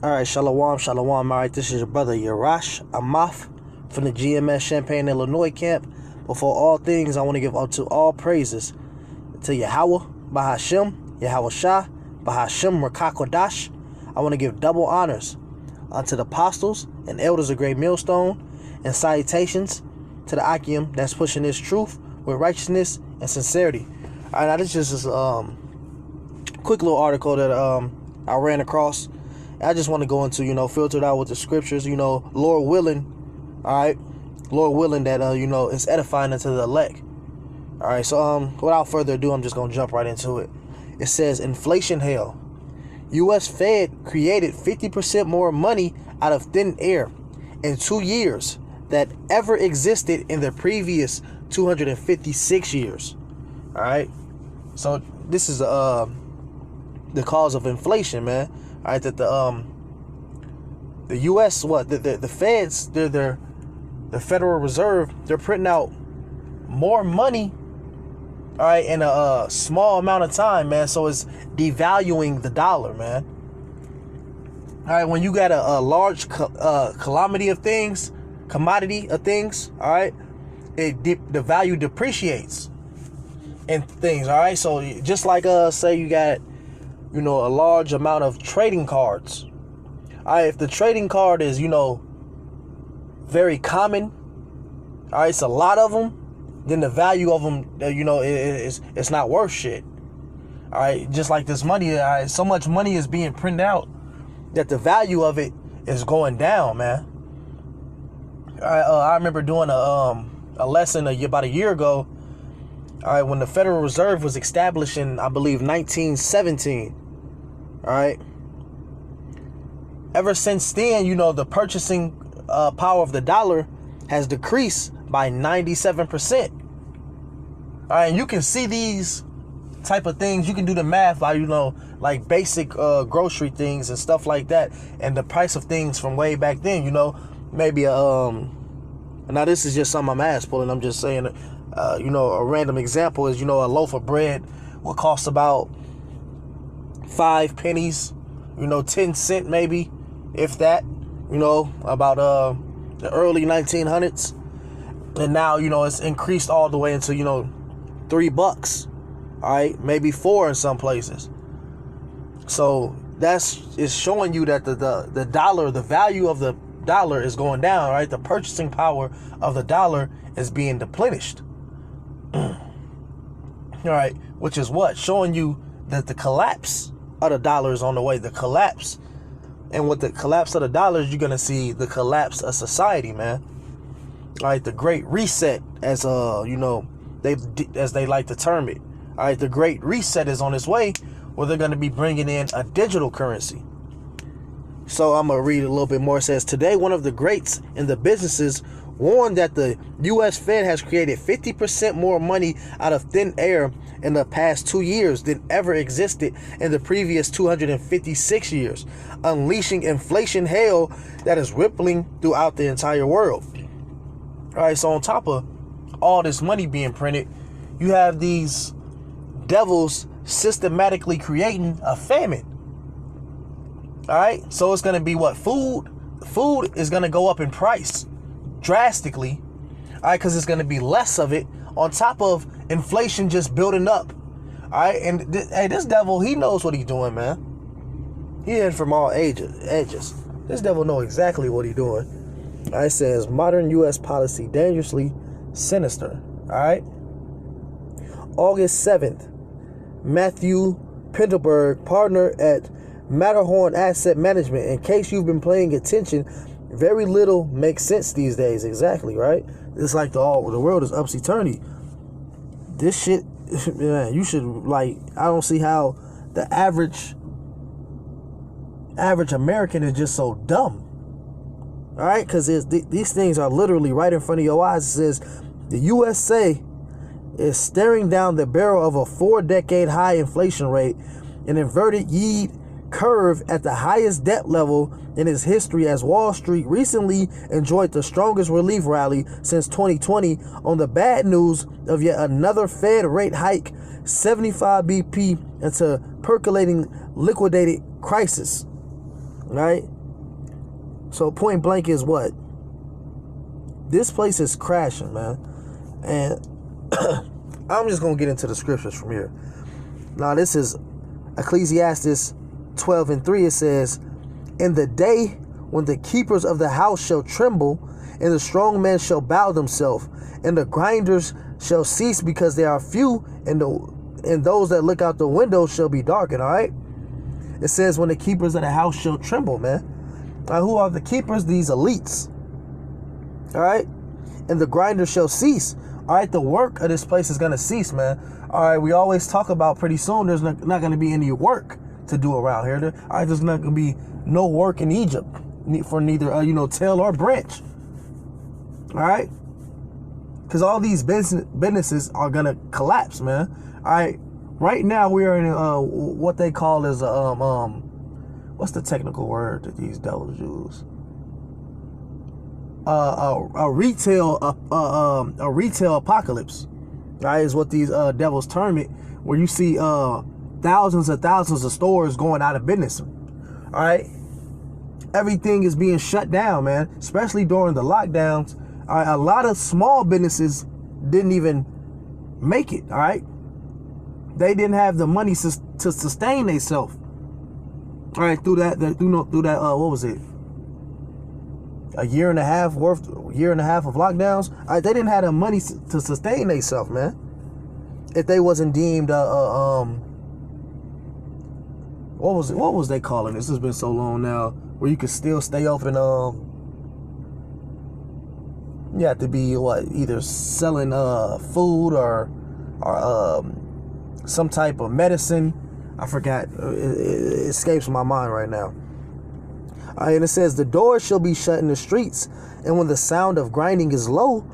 Alright, Shalom, Shalom. Alright, this is your brother Yerash Amath from the GMS Champaign, Illinois camp. Before all things, I want to give up to all praises to Yahweh, Bahashem, Yahweh Shah, Bahashem, Rakakodash. I want to give double honors unto the apostles and elders of Great Millstone, and salutations to the Akim that's pushing this truth with righteousness and sincerity. Alright, now this is just a quick little article that I ran across. I just want to go into, filter it out with the scriptures, Lord willing, all right? Lord willing that, it's edifying unto the elect. All right, so without further ado, I'm just going to jump right into it. It says, inflation hell. U.S. Fed created 50% more money out of thin air in 2 years that ever existed in the previous 256 years. All right, so this is the cause of inflation, man. All right, that the U.S. the Feds, the Federal Reserve, they're printing out more money, all right, in a small amount of time, man. So it's devaluing the dollar, man. All right, when you got a large commodity of things, all right, the value depreciates in things, all right. So just like say you got a large amount of trading cards. All right, if the trading card is, very common, all right, it's a lot of them, then the value of them, it's not worth shit. All right, just like this money, all right, so much money is being printed out that the value of it is going down, man. All right, I remember doing a lesson about a year ago, all right, when the Federal Reserve was established in, I believe, 1917. All right. Ever since then, the purchasing power of the dollar has decreased by 97%. All right, and you can see these type of things. You can do the math by, like basic grocery things and stuff like that, and the price of things from way back then. Maybe now this is just something I'm ass pulling. I'm just saying, a random example is, a loaf of bread will cost about 5 pennies, 10 cent maybe, if that, about the early 1900s. And now, it's increased all the way into, $3, all right, maybe 4 in some places. So it's showing you that the dollar, the value of the dollar is going down, right? The purchasing power of the dollar is being depleted. All right, which is what? Showing you that the collapse of the dollar is on the way. The collapse. And with the collapse of the dollar, you're going to see the collapse of society, man. All right, the Great Reset, as they like to term it. All right, the Great Reset is on its way, where they're going to be bringing in a digital currency. So I'm going to read a little bit more. It says, today, one of the greats in the businesses warned that the U.S. Fed has created 50% more money out of thin air in the past 2 years than ever existed in the previous 256 years, unleashing inflation hell that is rippling throughout the entire world. All right, so on top of all this money being printed, you have these devils systematically creating a famine. All right, so it's going to be what? Food is going to go up in price drastically, all right, because it's going to be less of it, on top of inflation just building up. All right, and this devil, he knows what he's doing, man. He in from all edges. This devil know exactly what he's doing. All right, it says modern U.S. policy dangerously sinister. All right, August 7th, Matthew Pintelberg, partner at Matterhorn Asset Management. In case you've been paying attention, very little makes sense these days. Exactly, right? It's like the world is upsy-turny. This shit, man, you should, I don't see how the average American is just so dumb. All right, because these things are literally right in front of your eyes. It says the USA is staring down the barrel of a 4-decade high inflation rate, an inverted yield curve at the highest debt level in its history, as Wall Street recently enjoyed the strongest relief rally since 2020 on the bad news of yet another Fed rate hike, 75 BP into percolating liquidated crisis. Right? So point blank is what? This place is crashing, man. And I'm just going to get into the scriptures from here. Now, this is Ecclesiastes 12:3. It says, in the day when the keepers of the house shall tremble, and the strong men shall bow themselves, and the grinders shall cease because they are few, and those that look out the window shall be darkened, all right? It says when the keepers of the house shall tremble, man. Now, who are the keepers? These elites, all right? And the grinders shall cease. All right, the work of this place is going to cease, man. All right, we always talk about pretty soon there's not going to be any work to do around here. All right, there's not going to be no work in Egypt for neither, tail or branch. All right? Because all these businesses are going to collapse, man. All right, right now we are in what they call is, what's the technical word that these devils use? A retail apocalypse, right, is what these devils term it, where you see thousands and thousands of stores going out of business. All right, everything is being shut down, man, especially during the lockdowns. All right, a lot of small businesses didn't even make it. All right, they didn't have the money to sustain themselves. All right, through that what was it? A year and a half of lockdowns. All right, they didn't have the money to sustain themselves, man. If they wasn't deemed what was they calling this? This has been so long now, where you could still stay open. You have to be either selling food or some type of medicine. I forgot. It escapes my mind right now. All right, and it says, the doors shall be shut in the streets, and when the sound of grinding is low,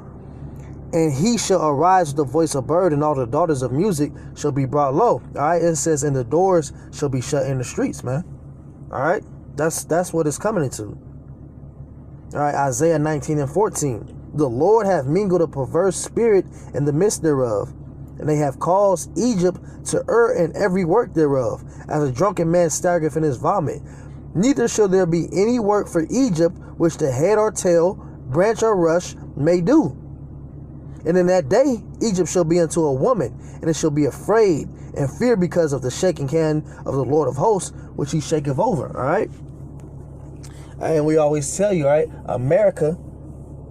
and he shall arise with the voice of bird, and all the daughters of music shall be brought low. All right, it says, and the doors shall be shut in the streets, man. All right, that's what it's coming into. All right, Isaiah 19:14. The Lord hath mingled a perverse spirit in the midst thereof, and they have caused Egypt to err in every work thereof, as a drunken man staggereth in his vomit. Neither shall there be any work for Egypt which the head or tail, branch or rush may do. And in that day Egypt shall be unto a woman, and it shall be afraid and fear because of the shaking hand of the Lord of hosts, which he shaketh over. All right. And we always tell you, all right, America,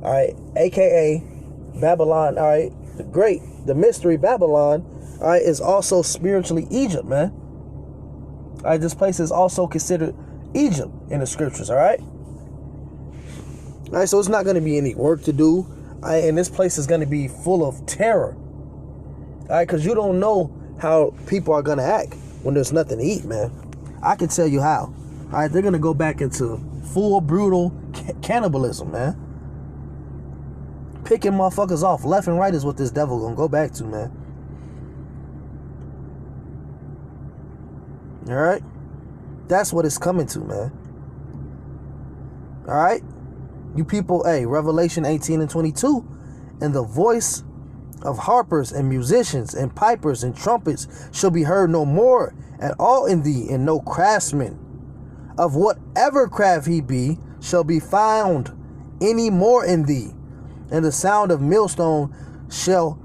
all right, aka Babylon, all right, the mystery Babylon, all right, is also spiritually Egypt, man. All right, this place is also considered Egypt in the scriptures, all right? All right, so it's not going to be any work to do, all right, and this place is going to be full of terror, all right, because you don't know how people are going to act when there's nothing to eat, man. I can tell you how. All right, they're going to go back into full brutal cannibalism, man. Picking motherfuckers off left and right is what this devil going to go back to, man. All right? That's what it's coming to, man. All right? You people, hey, Revelation 18:22, and the voice of harpers and musicians and pipers and trumpets shall be heard no more at all in thee, and no craftsman of whatever craft he be shall be found any more in thee, and the sound of millstone shall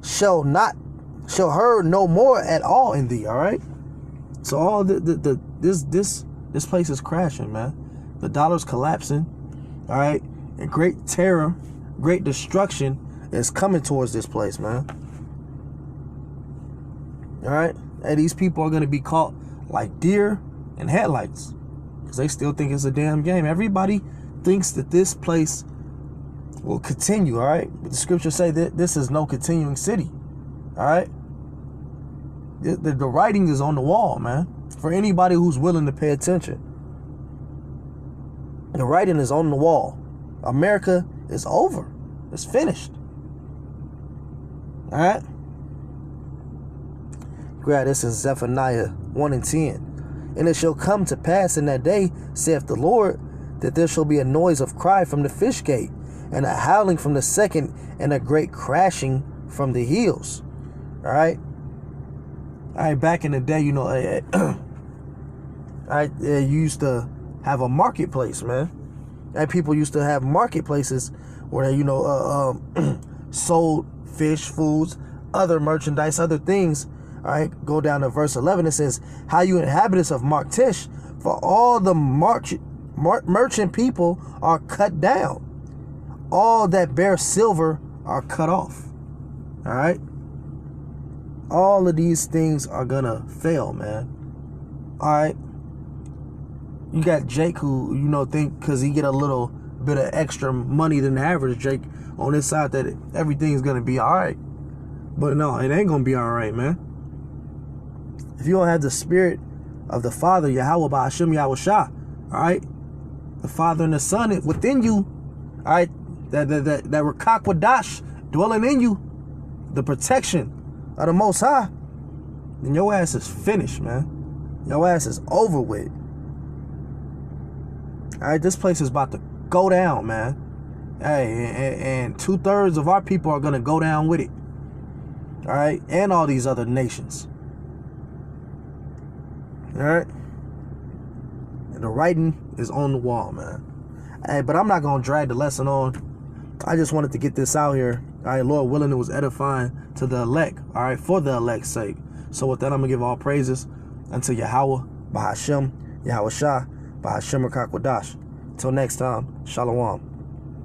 heard no more at all in thee. All right? So all this place is crashing, man. The dollar's collapsing, all right, and great terror, great destruction is coming towards this place, man. All right, and these people are gonna be caught like deer in headlights because they still think it's a damn game. Everybody thinks that this place will continue, all right, but the scriptures say that this is no continuing city, all right. The writing is on the wall, man, for anybody who's willing to pay attention. The writing is on the wall. America is over. It's finished. All right? Grab this in Zephaniah 1:10. And it shall come to pass in that day, saith the Lord, that there shall be a noise of cry from the fish gate, and a howling from the second, and a great crashing from the hills. All right? All right, back in the day, you know, you used to have a marketplace, man. And people used to have marketplaces where they, sold fish, foods, other merchandise, other things. All right, go down to verse 11. It says, how you inhabitants of Maktesh, for all the merchant people are cut down. All that bear silver are cut off. All right. All of these things are gonna fail, man. All right. You got Jake who, think because he get a little bit of extra money than the average Jake on this side that everything's gonna be all right. But no, it ain't gonna be all right, man. If you don't have the spirit of the Father, Yahweh Ba'ashem Yahweh Shah, all right, the Father and the Son within you, all right, that Rakak Wadash dwelling in you, the protection of the Most High, then your ass is finished, man. Your ass is over with. All right, this place is about to go down, man. Hey, and 2/3 of our people are gonna go down with it. All right, and all these other nations. All right, and the writing is on the wall, man. Hey, but I'm not gonna drag the lesson on. I just wanted to get this out here. All right, Lord willing, it was edifying to the elect. All right, for the elect's sake. So with that, I'm gonna give all praises unto Yahweh, Bahashem, Yahweh Shah, Bahashem Rakak Wadash. Till next time, Shalom.